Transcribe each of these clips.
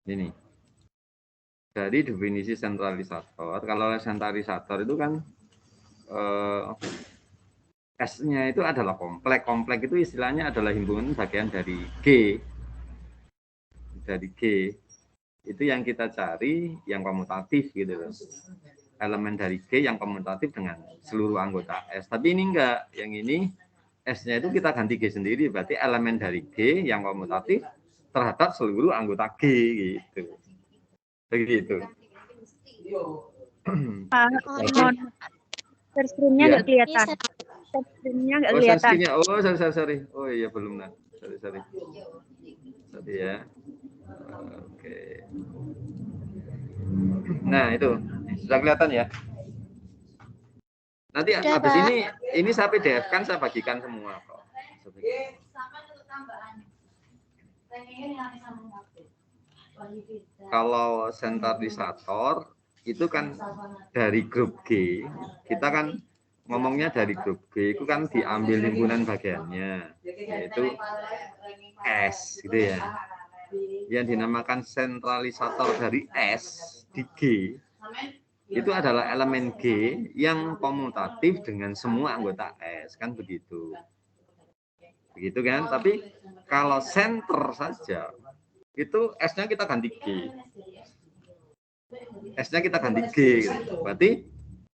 Ini dari definisi sentralisator. Kalau sentralisator itu kan S-nya itu adalah komplek. Komplek itu istilahnya adalah himpunan bagian dari G. Dari G. Itu yang kita cari yang komutatif gitu loh. Elemen dari G yang komutatif dengan seluruh anggota S. Tapi ini enggak. Yang ini S-nya itu kita ganti G sendiri. Berarti elemen dari G yang komutatif terhadap seluruh anggota G gitu. Begitu. Share screen-nya nggak kelihatan. Share screen-nya nggak kelihatan. Sorry. Oh iya belum nah. Sorry ya. Oke. Nah itu sudah kelihatan ya. Nanti Sudah, habis Pak. ini saya PDF kan saya bagikan semua kok. Kalau sentralisator itu kan dari grup G, kita kan ngomongnya dari grup G itu kan diambil himpunan bagiannya, yaitu S gitu ya. Yang dinamakan sentralisator dari S di G itu adalah elemen G yang komutatif dengan semua anggota S, kan begitu. Begitu kan? Tapi kalau center saja itu S-nya kita ganti G. S-nya kita ganti G gitu. Berarti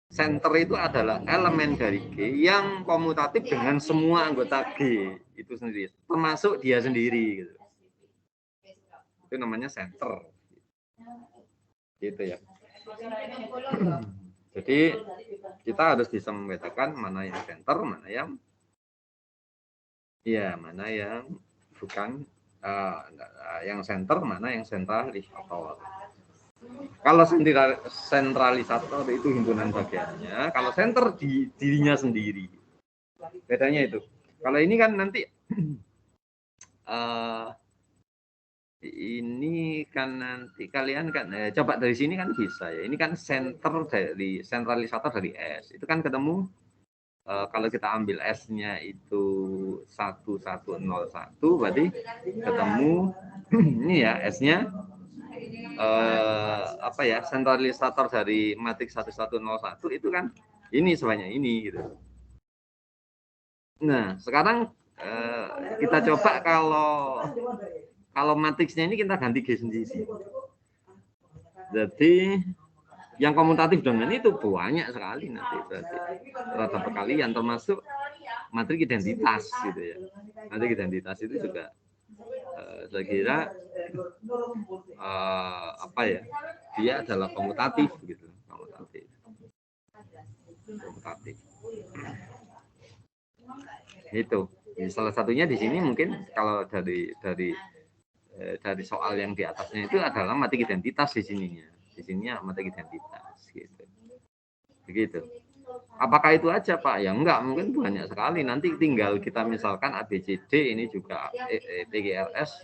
center itu adalah elemen dari G yang komutatif dengan semua anggota G itu sendiri, termasuk dia sendiri gitu. Itu namanya center. Gitu ya. Jadi kita harus bisa membedakan mana yang center, mana yang bukan yang center, mana yang sentralisator. Kalau sentralisator itu himpunan bagiannya, kalau center di dirinya sendiri. Bedanya itu. Kalau ini kan nanti ini kan nanti kalian kan coba dari sini kan bisa ya. Ini kan sentralisator dari S. Itu kan ketemu kalau kita ambil S-nya itu 1101 berarti ketemu ini ya S-nya sentralisator dari matriks 1101 itu kan ini sebanyak ini gitu. Nah, sekarang kita coba kalau matriksnya ini kita ganti G sendiri. Jadi yang komutatif dengan itu banyak sekali nanti berarti rata perkalian termasuk matriks identitas gitu ya. Matriks identitas itu juga saya kira dia adalah komutatif gitu, komutatif. Itu salah satunya di sini mungkin kalau dari soal yang di atasnya itu adalah matriks identitas di sininya matriks identitas gitu. Begitu. Apakah itu aja Pak? Ya enggak, mungkin banyak sekali. Nanti tinggal kita misalkan ABCD ini juga TGRS,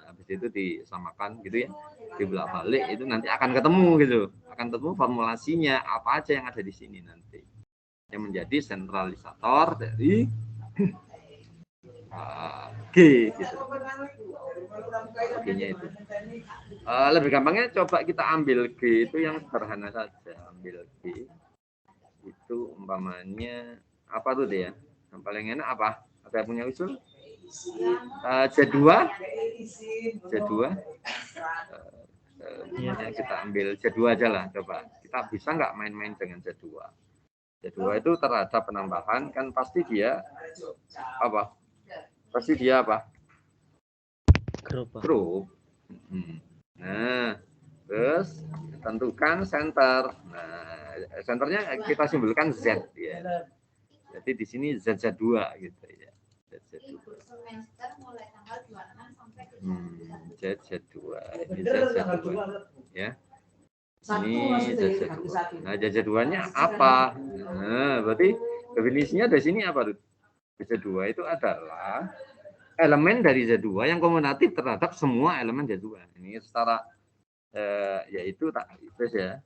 habis itu disamakan gitu ya, dibelak balik itu nanti akan ketemu gitu, akan ketemu formulasinya apa aja yang ada di sini nanti yang menjadi sentralisator dari G gitu. G-nya itu. Lebih gampangnya coba kita ambil G itu yang sederhana saja, ambil G itu umpamanya apa tuh dia? Yang paling enak apa? Ada yang punya usul? Z2 kita ambil Z2 aja lah coba. Kita bisa nggak main-main dengan Z2? Z2 itu terhadap penambahan kan pasti dia apa? Pasti dia apa? Grup. Nah, terus tentukan center. Nah, senternya kita simbolkan Z ya. Jadi di sini ZZ2 gitu ya. ZZ2. ZZ2. Ini ZZ2 ya. Ini ZZ2. Nah, ZZ2-nya apa? Nah, berarti definisinya dari sini apa, ZZ2 itu adalah elemen dari Z2 yang komutatif terhadap semua elemen Z2. Ini secara yaitu terus ya.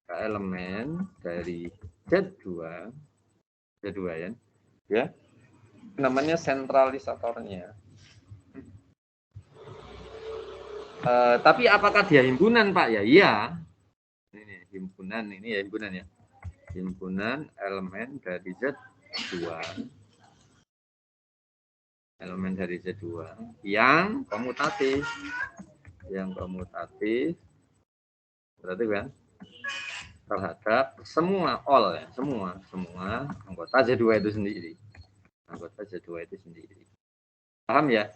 Elemen dari Z2 ya. Namanya sentralisatornya. Tapi apakah dia himpunan, Pak? Ya iya. Ini himpunan, ini ya himpunan ya. Himpunan elemen dari Z2. Elemen dari Z2 yang komutatif. Yang komutatif berarti kan terhadap semua all ya, semua anggota Z2 itu sendiri. Anggota Z2 itu sendiri. Paham ya?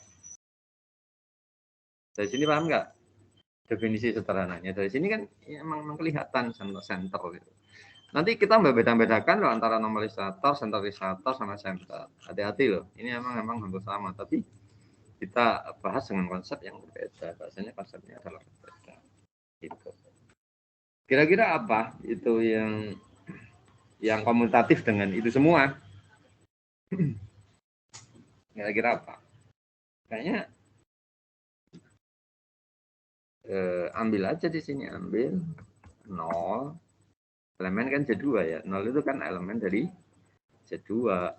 Dari sini paham nggak? Definisi sederhananya. Dari sini kan ya, emang kelihatan center gitu. Nanti kita membeda-bedakan loh antara normalisator, sentralisator, sama center. Hati-hati loh. Ini emang hampir sama, tapi kita bahas dengan konsep yang berbeda. Bahasanya konsepnya adalah berbeda. Gitu. Kira-kira apa itu yang komutatif dengan itu semua? Kira-kira apa? Kayaknya ambil aja di sini, ambil 0. Elemen kan Z2 ya. 0 itu kan elemen dari Z2.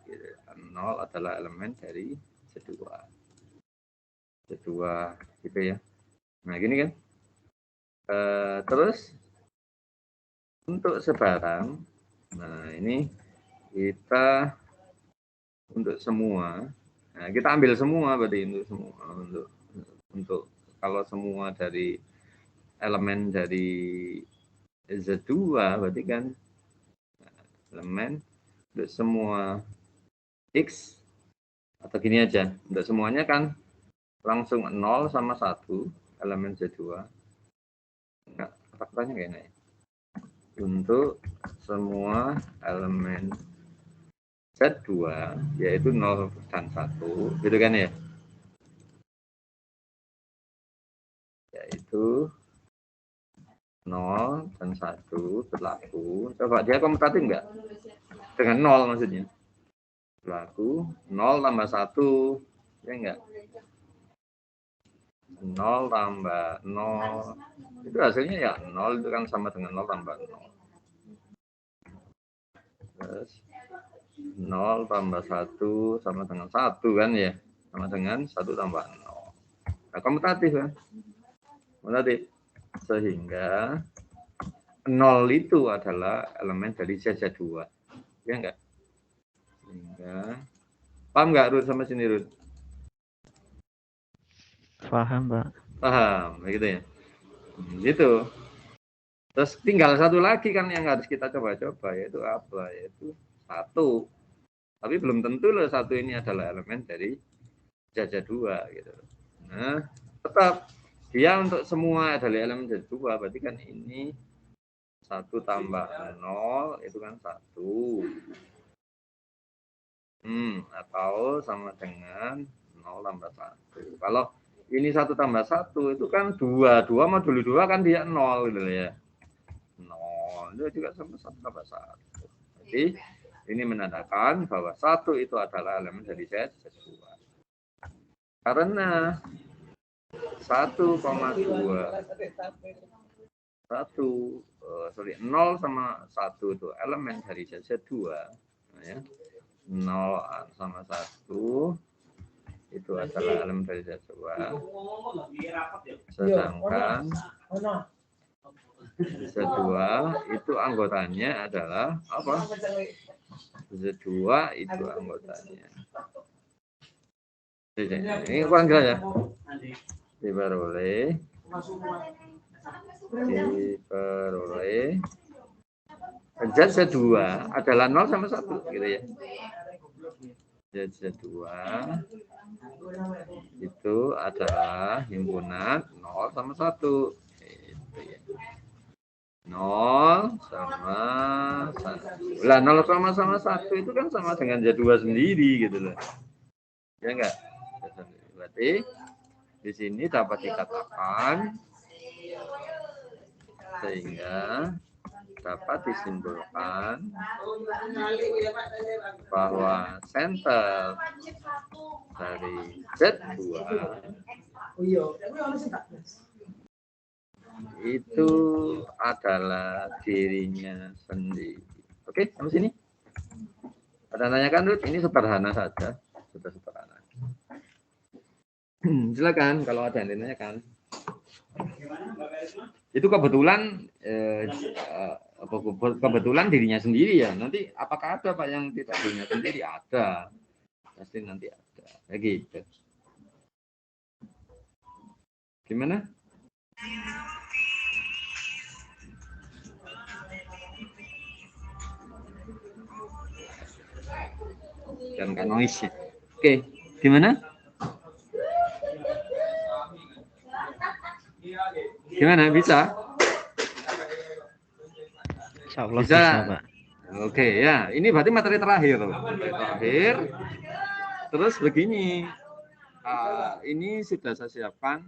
Gitu. 0 adalah elemen dari Z2. Z2 gitu ya. Nah, gini kan. Terus untuk sebarang, nah ini kita untuk semua. Nah, kita ambil semua berarti untuk semua. Untuk kalau semua dari elemen dari Z2 berarti kan elemen untuk semua X atau gini aja. Untuk semuanya kan langsung 0 sama 1 elemen Z2. Enggak, faktanya kayaknya ya. Untuk semua elemen Z2 yaitu 0 dan 1 gitu kan ya. Yaitu 0 dan 1 berlaku. Coba dia komutatif enggak? Dengan 0 maksudnya. Berlaku 0 tambah 1. Ya enggak? 0 tambah 0. Itu hasilnya ya 0 itu kan sama dengan 0 tambah 0. Terus 0 tambah 1 sama dengan 1 kan ya. Sama dengan 1 tambah 0. Nah, komutatif kan? Komutatif. Sehingga 0 itu adalah elemen dari Z2. Ya enggak? Sehingga paham enggak Ruth sama sini Ruth? Paham, Pak. Paham, begitu ya. Gitu. Terus tinggal satu lagi kan yang harus kita coba-coba, yaitu apa? Yaitu 1. Tapi belum tentu loh 1 ini adalah elemen dari Z2 gitu. Nah, tetap dia untuk semua adalah elemen Z2, berarti kan ini 1 tambah 0 itu kan 1. Atau sama dengan 0 tambah 1. Kalau ini 1 tambah 1 itu kan 2. 2 modul 2 kan dia 0 gitu ya. 0 itu juga sama 1 tambah 1. Jadi ini menandakan bahwa 1 itu adalah elemen dari Z2. Karena 1,2 0 sama 1 itu elemen dari Z2. Nah, ya. 0 sama 1 itu adalah elemen dari Z2. Sedangkan Z2 itu anggotanya adalah apa? Z2 itu anggotanya. Ini kurang jelas ya? Diperoleh Z2 adalah 0 sama 1 gitu ya. Z2 itu adalah himpunan 0 sama 1 gitu ya. 0 sama 1 lah, 0 sama 1 itu kan sama dengan Z2 sendiri gitu loh ya enggak. Berarti di sini dapat dikatakan sehingga dapat disimpulkan bahwa center dari Z2 itu adalah dirinya sendiri. Oke, sampai sini. Ada nanyakan, Ruth? Ini sederhana saja, sudah sederhana. Silakan kalau ada yang ditanyakan. Itu kebetulan kebetulan dirinya sendiri ya. Nanti apakah ada Pak yang tidak dirinya sendiri? Ada. Pasti nanti ada. Kayak gitu. Gimana? Dan nggak noise. Oke, gimana? Gimana, bisa? Insya Allah Bisa, Pak. Oke ya, ini berarti materi terakhir. Materi terakhir. Terus begini, ini sudah saya siapkan.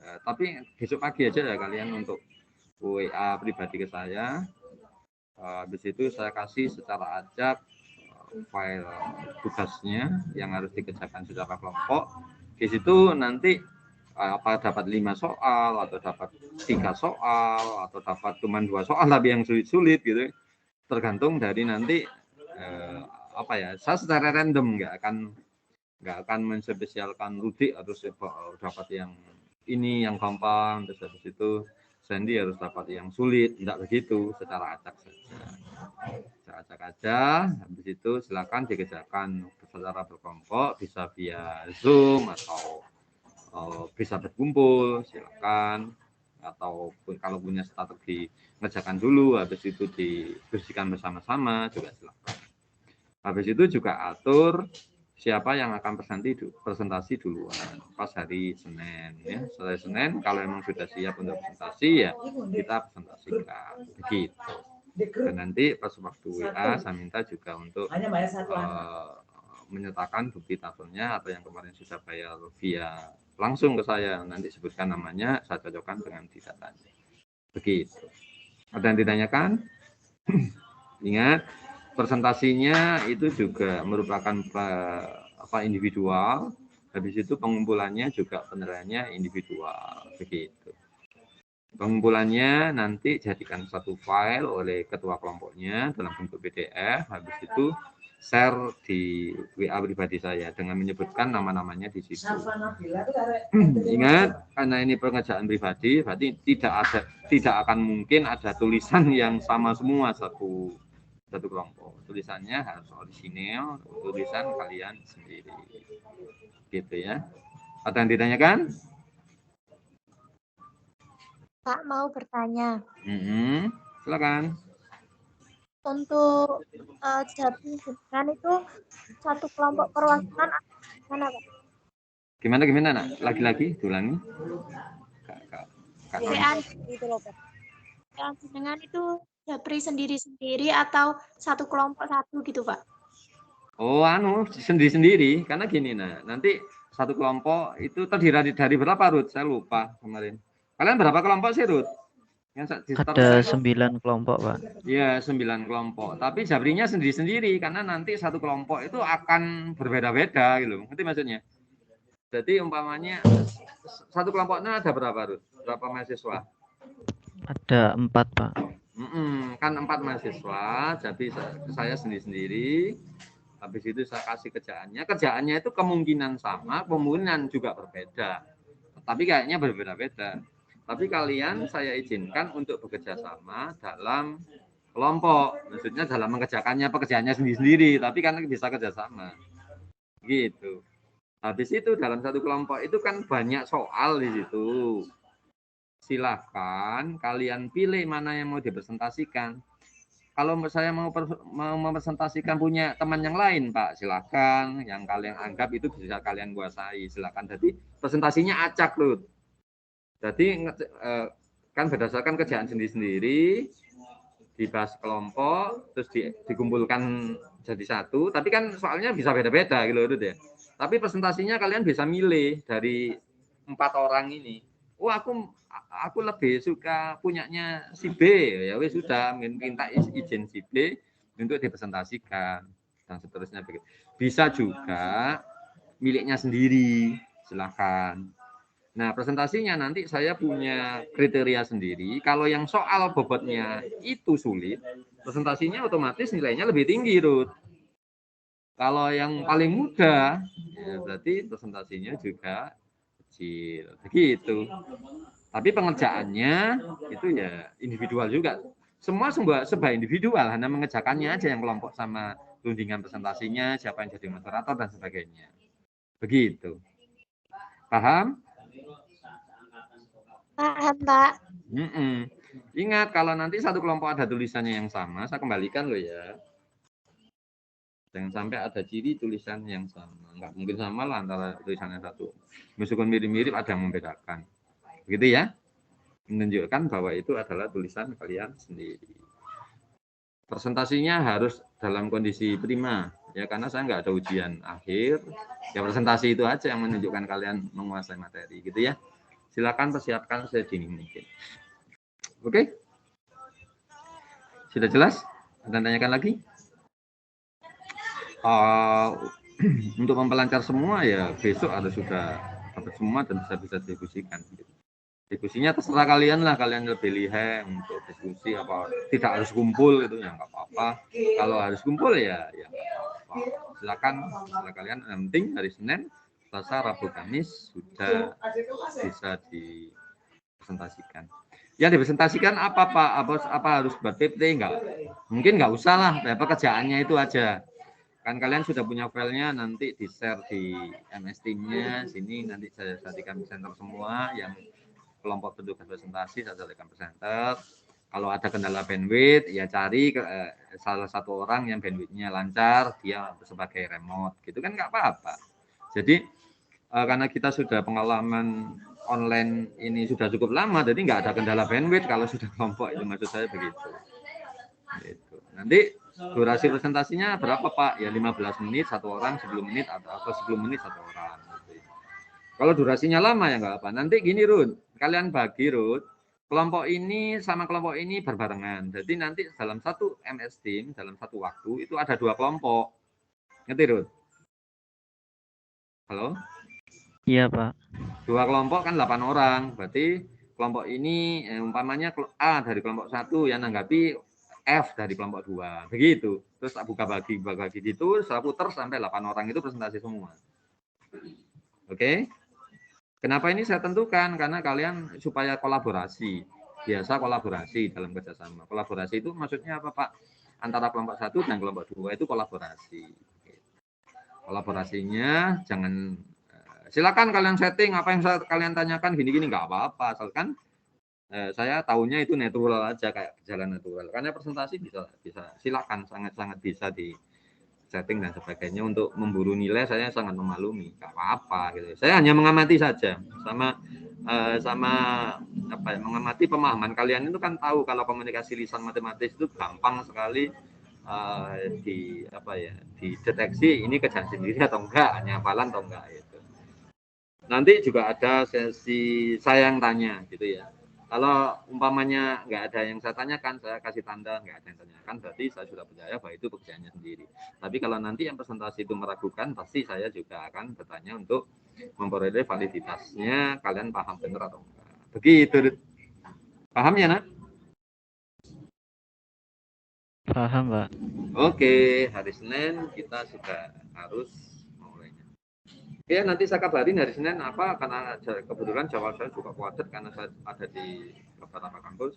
Tapi besok pagi aja ya kalian untuk WA pribadi ke saya. Habis itu saya kasih secara acak file tugasnya yang harus dikerjakan secara kelompok. Di situ nanti apa dapat 5 soal atau dapat 3 soal atau dapat cuma 2 soal tapi yang sulit-sulit gitu, tergantung dari nanti apa ya, saya secara random nggak akan menspesialkan Rudik harus dapat yang ini yang gampang, terus habis itu Sandy harus dapat yang sulit, enggak begitu, secara acak saja. Secara acak aja, habis itu silakan dikerjakan secara berkelompok, bisa via Zoom atau bisa berkumpul, silakan. Atau kalau punya strategi ngerjakan dulu, habis itu didiskusikan bersama-sama juga silakan. Habis itu juga atur siapa yang akan presentasi duluan pas hari Senin ya. Hari Senin kalau memang sudah siap untuk presentasi ya kita presentasikan begitu. Dan nanti pas waktu WA saya minta juga untuk menyertakan bukti tafelnya atau yang kemarin sudah bayar via langsung ke saya, nanti sebutkan namanya, saya cocokkan dengan datanya. Begitu. Ada yang ditanyakan? Ingat, presentasinya itu juga merupakan individual. Habis itu pengumpulannya juga penilaiannya individual. Begitu. Pengumpulannya nanti jadikan satu file oleh ketua kelompoknya dalam bentuk PDF. Habis itu share di WA pribadi saya dengan menyebutkan nama-namanya di situ. Ingat, karena ini pengerjaan pribadi, berarti tidak akan mungkin ada tulisan yang sama semua satu kelompok. Tulisannya harus orisinil, tulisan kalian sendiri. Gitu ya. Ada yang ditanyakan? Pak mau bertanya. Silakan. Untuk Japri dengan itu satu kelompok perwakilan mana Pak? Gimana nak? Lagi-lagi diulangi. Gitu loh Pak. Dengan itu Japri sendiri-sendiri atau satu kelompok satu gitu Pak? Oh, sendiri-sendiri. Karena gini nanti satu kelompok itu terdiri dari berapa, Ruth? Saya lupa kemarin. Kalian berapa kelompok sih, Ruth? Ada 9 kelompok, Pak. Iya, 9 kelompok. Tapi Japrinya sendiri-sendiri karena nanti satu kelompok itu akan berbeda-beda gitu. Ngerti maksudnya? Jadi umpamanya satu kelompoknya ada berapa, Ruth? Berapa mahasiswa? Ada 4, Pak. Kan 4 mahasiswa, jadi saya sendiri-sendiri. Habis itu saya kasih kerjaannya. Kerjaannya itu kemungkinan sama, kemungkinan juga berbeda. Tapi kayaknya berbeda-beda. Tapi kalian saya izinkan untuk bekerja sama dalam kelompok. Maksudnya dalam mengerjakannya pekerjaannya sendiri-sendiri, tapi kan bisa kerjasama. Gitu. Habis itu dalam satu kelompok itu kan banyak soal di situ. Silahkan kalian pilih mana yang mau dipresentasikan. Kalau saya mau mempresentasikan punya teman yang lain, Pak, silahkan. Yang kalian anggap itu bisa kalian kuasai, silahkan. Jadi presentasinya acak loh. Jadi kan berdasarkan kerjaan sendiri-sendiri, dibahas kelompok, terus dikumpulkan jadi satu. Tapi kan soalnya bisa beda-beda gitu ya. Tapi presentasinya kalian bisa milih dari 4 orang ini. Oh, aku lebih suka punyanya si B, ya wes sudah minta izin si B untuk dipresentasikan dan seterusnya begitu. Bisa juga miliknya sendiri, silakan. Nah, presentasinya nanti saya punya kriteria sendiri. Kalau yang soal bobotnya itu sulit, presentasinya otomatis nilainya lebih tinggi, Ruth. Kalau yang paling mudah, ya berarti presentasinya juga kecil. Begitu. Tapi pengerjaannya itu ya individual juga. Semua serba individual, hanya mengerjakannya aja yang kelompok sama rundingan presentasinya, siapa yang jadi moderator dan sebagainya. Begitu. Paham? Paham, Pak. Ingat, kalau nanti satu kelompok ada tulisannya yang sama, saya kembalikan loh ya. Jangan sampai ada ciri tulisan yang sama. Enggak mungkin sama lah antara tulisannya satu. Meskipun mirip-mirip ada yang membedakan. Begitu ya. Menunjukkan bahwa itu adalah tulisan kalian sendiri. Presentasinya harus dalam kondisi prima. Ya, karena saya nggak ada ujian akhir. Ya presentasi itu aja yang menunjukkan kalian menguasai materi. Gitu ya. Silakan persiapkan sedini mungkin. Oke? Sudah jelas? Anda tanyakan lagi? Untuk memperlancar semua ya besok harus sudah dapat semua dan bisa diskusikan. Diskusinya terserah kalian lah, kalian lebih lihai untuk diskusi apa tidak harus kumpul gitu ya nggak apa-apa. Kalau harus kumpul ya silakan kalian. Yang penting hari Senin, Selasa, Rabu, Kamis sudah bisa dipresentasikan. Ya dipresentasikan apa Pak? Apa harus buat PPT? Enggak. Mungkin nggak usah lah, pekerjaannya itu aja. Kan kalian sudah punya filenya, nanti di-share di MS Team-nya sini, nanti saya jadikan presenter semua yang kelompok petugas presentasi, saya jadikan presenter. Kalau ada kendala bandwidth, ya cari salah satu orang yang bandwidth-nya lancar, dia sebagai remote, gitu kan nggak apa-apa. Jadi karena kita sudah pengalaman online ini sudah cukup lama, jadi nggak ada kendala bandwidth kalau sudah kelompok, itu maksud saya begitu. Gitu. Nanti durasi presentasinya berapa Pak? Ya 15 menit satu orang, 10 menit atau 10 menit satu orang. Kalau durasinya lama ya nggak apa. Nanti gini Rud, kalian bagi Rud, kelompok ini sama kelompok ini berbarengan. Jadi nanti dalam satu MS Team, dalam satu waktu itu ada 2 kelompok. Ngerti Rud? Halo? Iya Pak. 2 kelompok kan 8 orang. Berarti kelompok ini umpamanya A dari kelompok 1 yang nanggapi F dari kelompok 2. Begitu. Terus tak buka bagi gitu, saya putar sampai 8 orang itu presentasi semua. Oke? Kenapa ini saya tentukan? Karena kalian supaya kolaborasi. Biasa kolaborasi dalam kerjasama. Kolaborasi itu maksudnya apa Pak? Antara kelompok 1 dan kelompok 2 itu kolaborasi. Kolaborasinya jangan, silakan kalian setting apa yang kalian tanyakan gini-gini nggak apa-apa. Asalkan saya tahunya itu natural aja, kayak berjalan natural. Karena presentasi bisa silakan, sangat bisa di setting dan sebagainya. Untuk memburu nilai saya sangat memaklumi, nggak apa-apa gitu. Saya hanya mengamati saja, sama apa ya, mengamati pemahaman kalian itu kan tahu kalau komunikasi lisan matematis itu gampang sekali dideteksi ini kerjaan sendiri atau enggak, hanya hafalan atau enggak itu. Nanti juga ada sesi saya yang tanya gitu ya. Kalau umpamanya nggak ada yang saya tanyakan, saya kasih tanda nggak ada yang tanyakan, berarti saya sudah percaya bahwa itu pekerjaannya sendiri. Tapi kalau nanti yang presentasi itu meragukan, pasti saya juga akan bertanya untuk memperoleh validitasnya, kalian paham benar atau enggak. Begitu. Paham ya, Nak? Paham Pak. Oke, hari Senin kita sudah harus memulainya. Oke, nanti saya kabarin hari Senin apa, karena kebetulan jadwal saya juga padat karena saya ada di beberapa kampus.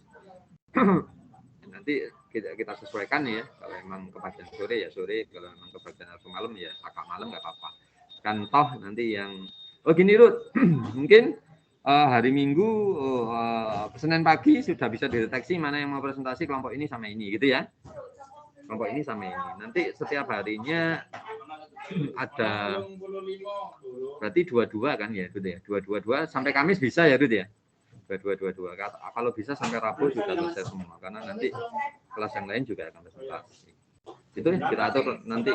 Nanti kita sesuaikan ya. Kalau memang kebagian sore ya sore, kalau memang kebagian malam ya agak malam nggak apa-apa. Kan toh nanti yang gini Ruth, mungkin hari Minggu Senin pagi sudah bisa dideteksi mana yang mau presentasi kelompok ini sama ini gitu ya. Kelompok ini sama ini. Nanti setiap harinya ada berarti 22 kan ya, gitu ya. 22 sampai Kamis bisa ya, gitu ya. 22. Kalau bisa sampai Rabu sudah selesai semua, karena nanti kelas yang lain juga akan presentasi. Itu ya, kita atur nanti.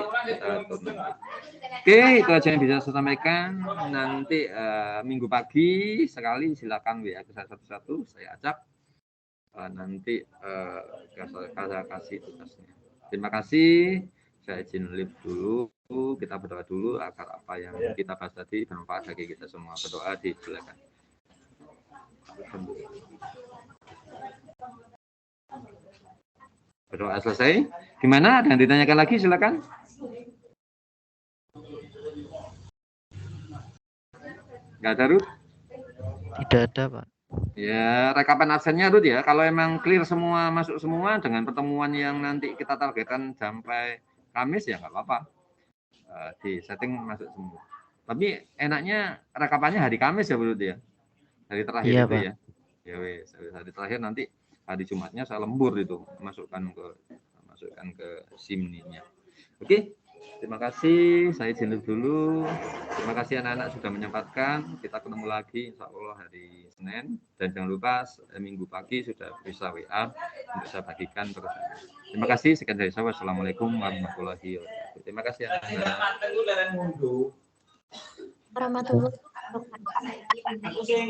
Oke, itu aja yang bisa saya sampaikan. Nanti Minggu pagi sekali silakan WA ke saya satu-satu, saya ajak. Nanti saya kasih tugasnya. Terima kasih. Saya izin live dulu. Kita berdoa dulu agar apa yang kita bahas tadi bermanfaat bagi kita semua. Berdoa silakan. Berdoa selesai. Gimana? Ada yang ditanyakan lagi? Silakan. Nggak ada, Ruth? Tidak ada, Pak. Ya, rekapan absennya Ruth ya. Kalau emang clear semua, masuk semua dengan pertemuan yang nanti kita targetkan sampai Kamis ya nggak apa-apa. Di setting masuk semua. Tapi enaknya rekapannya hari Kamis ya Ruth ya. Hari terakhir Iya, itu Pak. ya. Ya wes, hari terakhir nanti hari Jumatnya saya lembur itu, masukkan ke SIM-nya. Oke. Terima kasih, saya izin dulu. Terima kasih anak-anak sudah menyempatkan. Kita ketemu lagi insya Allah hari Senin. Dan jangan lupa minggu pagi sudah bisa WA untuk saya bagikan terus. Terima kasih. Sekian dari saya. Wassalamualaikum warahmatullahi wabarakatuh. Terima kasih anak-anak. Warahmatullahi wabarakatuh.